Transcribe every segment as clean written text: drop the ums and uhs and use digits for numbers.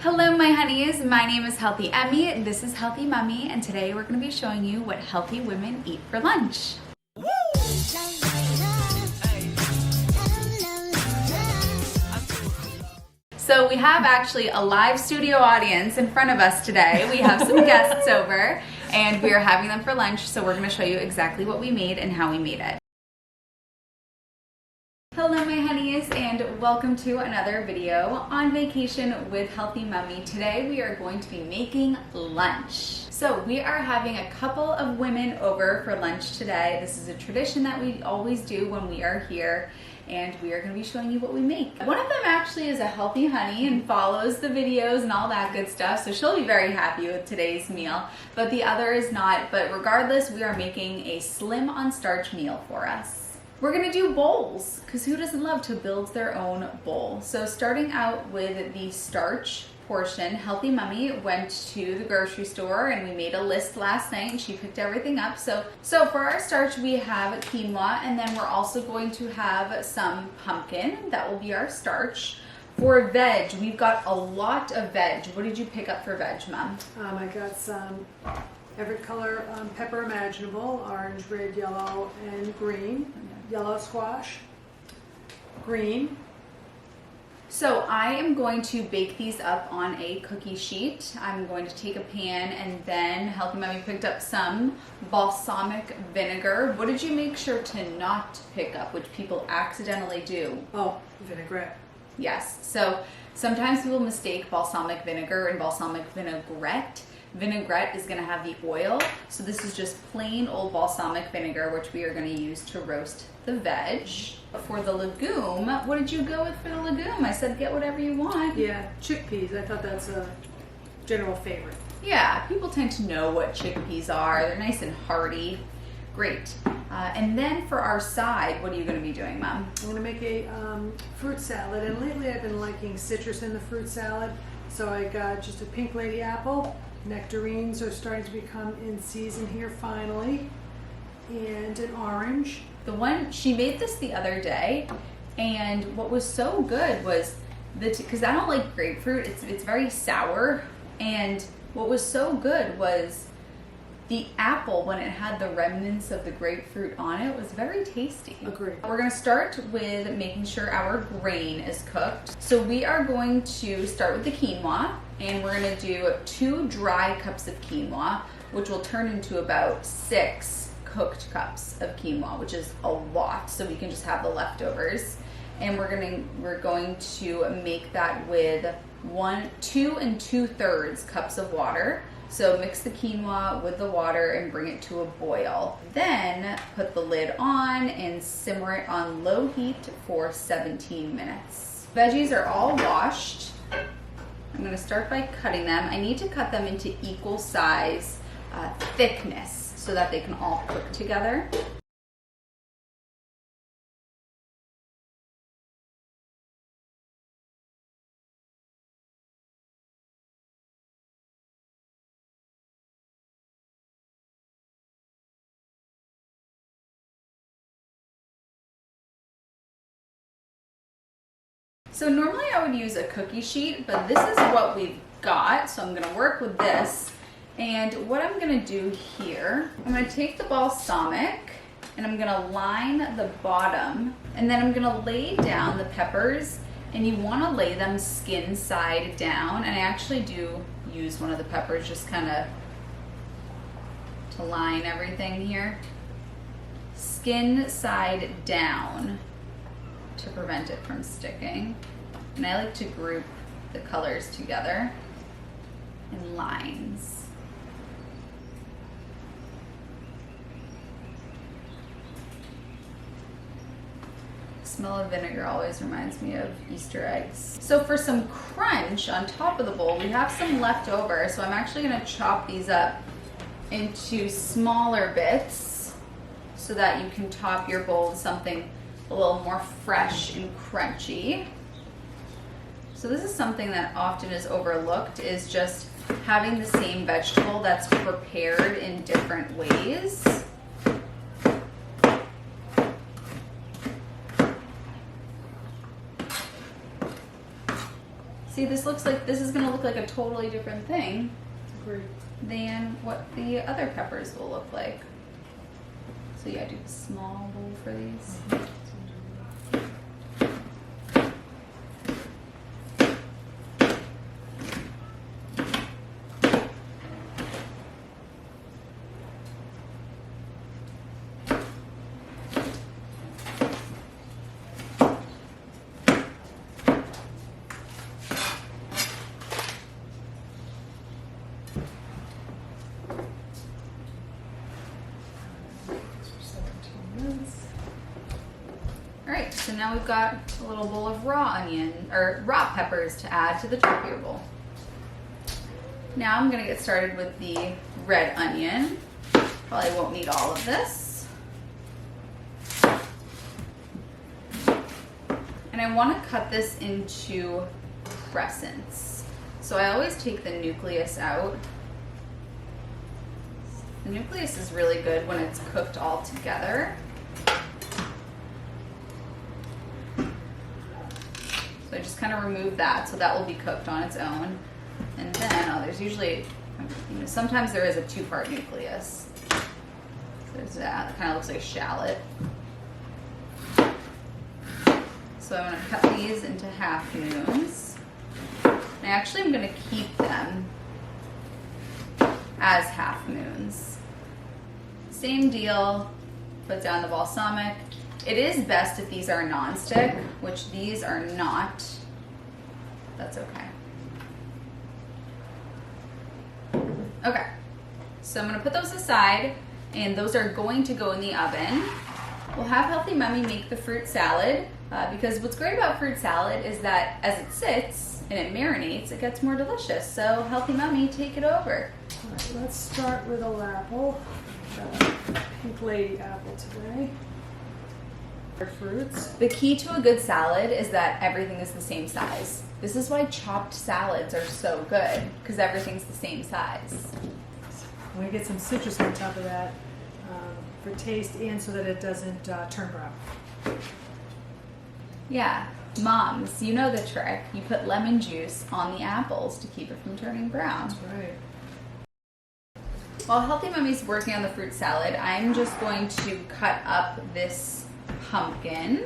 Hello my honeys, my name is Healthy Emmie, this is Healthy Mummy, and today we're going to be showing you what healthy women eat for lunch. So we have actually a live studio audience in front of us today. We have some guests over and we are having them for lunch, so we're going to show you exactly what we made and how we made it. Hello my honeys and welcome to another video on vacation with Healthy Mummy. Today we are going to be making lunch. So we are having a couple of women over for lunch today. This is a tradition that we always do when we are here, and we are going to be showing you what we make. One of them actually is a healthy honey and follows the videos and all that good stuff, so she'll be very happy with today's meal, but the other is not. But regardless, we are making a slim on starch meal for us. We're gonna do bowls, because who doesn't love to build their own bowl? So starting out with the starch portion, Healthy Mummy went to the grocery store and we made a list last night and she picked everything up. So for our starch we have quinoa, and then we're also going to have some pumpkin. That will be our starch. For veg, we've got a lot of veg. What did you pick up for veg, Mom? I got some every color pepper imaginable: orange, red, yellow, and green. Yellow squash, green. So I am going to bake these up on a cookie sheet. I'm going to take a pan, and then Healthy Mummy picked up some balsamic vinegar. What did you make sure to not pick up, which people accidentally do? Oh, vinaigrette. Yes, so sometimes people mistake balsamic vinegar and balsamic vinaigrette. Vinaigrette is going to have the oil, so this is just plain old balsamic vinegar, which we are going to use to roast the veg. For the legume, what did you go with for the legume? I said get whatever you want. Yeah, chickpeas. I thought that's a general favorite. Yeah, people tend to know what chickpeas are. They're nice and hearty. Great. And then for our side, what are you going to be doing, Mom? I'm going to make a fruit salad, and lately I've been liking citrus in the fruit salad, so I got just a pink lady apple. Nectarines are starting to become in season here finally, and an orange. She made this the other day, and what was so good was because I don't like grapefruit, it's very sour, and what was so good was the apple, when it had the remnants of the grapefruit on it, was very tasty. Agreed. We're going to start with making sure our grain is cooked. So we are going to start with the quinoa, and we're going to do 2 dry cups of quinoa, which will turn into about 6 cooked cups of quinoa, which is a lot, so we can just have the leftovers. And we're going to make that with 2 2/3 cups of water. So mix the quinoa with the water and bring it to a boil. Then put the lid on and simmer it on low heat for 17 minutes. Veggies are all washed. I'm going to start by cutting them. I need to cut them into equal size thickness so that they can all cook together. So normally I would use a cookie sheet, but this is what we've got, so I'm going to work with this. And what I'm going to do here, I'm going to take the balsamic and I'm going to line the bottom, and then I'm going to lay down the peppers, and you want to lay them skin side down. And I actually do use one of the peppers just kind of to line everything here. Skin side down to prevent it from sticking. And I like to group the colors together in lines. The smell of vinegar always reminds me of Easter eggs. So for some crunch on top of the bowl, we have some left over, so I'm actually going to chop these up into smaller bits so that you can top your bowl with something a little more fresh and crunchy. So this is something that often is overlooked, is just having the same vegetable that's prepared in different ways. See, this is gonna look like a totally different thing Great. than what the other peppers will look like. So yeah, do a small bowl for these. Alright, so now we've got a little bowl of raw peppers to add to the top of your bowl. Now I'm going to get started with the red onion. Probably won't need all of this. And I want to cut this into crescents. So I always take the nucleus out. The nucleus is really good when it's cooked all together. So I just kind of remove that, so that will be cooked on its own. And then, there's usually, sometimes there is a two-part nucleus. So there's that kind of looks like a shallot. So I'm going to cut these into half moons. And I actually am going to keep them as half moons. Same deal, put down the balsamic. It is best if these are non-stick, which these are not. That's okay. Okay, so I'm gonna put those aside, and those are going to go in the oven. We'll have Healthy Mummy make the fruit salad, because what's great about fruit salad is that as it sits and it marinates, it gets more delicious. So Healthy Mummy, take it over. All right, let's start with a apple. Pink lady apple today. Fruits. The key to a good salad is that everything is the same size. This is why chopped salads are so good, because everything's the same size. I'm going to get some citrus on top of that for taste and so that it doesn't turn brown. Yeah, moms, you know the trick. You put lemon juice on the apples to keep it from turning brown. That's right. While Healthy Mummy's working on the fruit salad, I'm just going to cut up this pumpkin.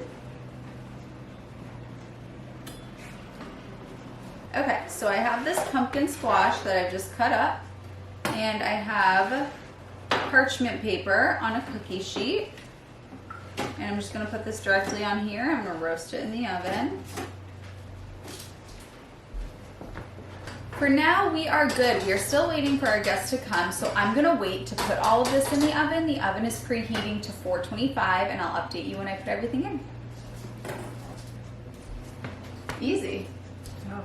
Okay, so I have this pumpkin squash that I've just cut up, and I have parchment paper on a cookie sheet, and I'm just going to put this directly on here. I'm going to roast it in the oven. For now, we are good. We are still waiting for our guests to come, so I'm going to wait to put all of this in the oven. The oven is preheating to 425, and I'll update you when I put everything in. Easy. Oh.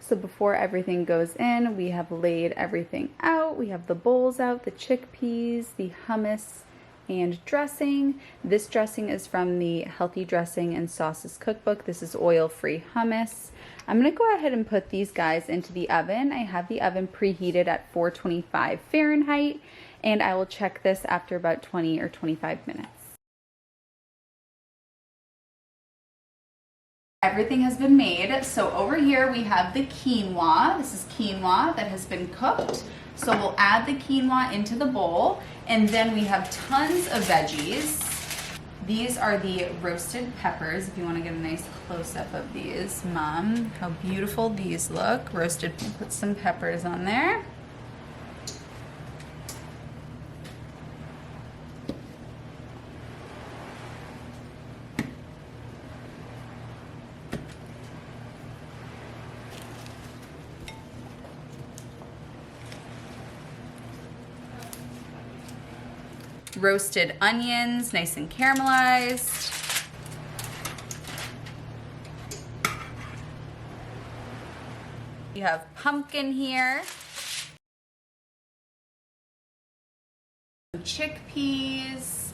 So before everything goes in, we have laid everything out. We have the bowls out, the chickpeas, the hummus, and dressing. This dressing is from the Healthy Dressing and Sauces Cookbook. This is oil-free hummus. I'm going to go ahead and put these guys into the oven. I have the oven preheated at 425 Fahrenheit, and I will check this after about 20 or 25 minutes. Everything has been made. So over here we have the quinoa. This is quinoa that has been cooked. So we'll add the quinoa into the bowl, and then we have tons of veggies. These are the roasted peppers. If you want to get a nice close-up of these, Mom, how beautiful these look. Roasted, put some peppers on there. Roasted onions, nice and caramelized. You have pumpkin here. Chickpeas.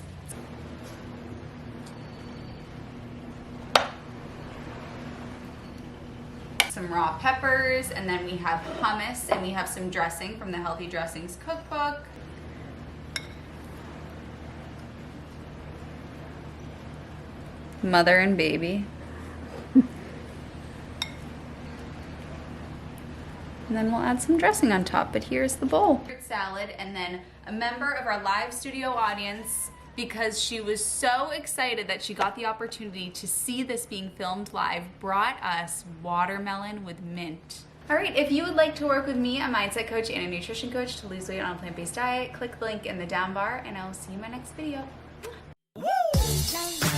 Some raw peppers, and then we have hummus, and we have some dressing from the Healthy Dressings Cookbook. Mother and baby. And then we'll add some dressing on top, but here's the bowl. Fruit salad, and then a member of our live studio audience, because she was so excited that she got the opportunity to see this being filmed live, brought us watermelon with mint. All right, if you would like to work with me, a mindset coach and a nutrition coach, to lose weight on a plant-based diet, click the link in the down bar, and I will see you in my next video. Woo!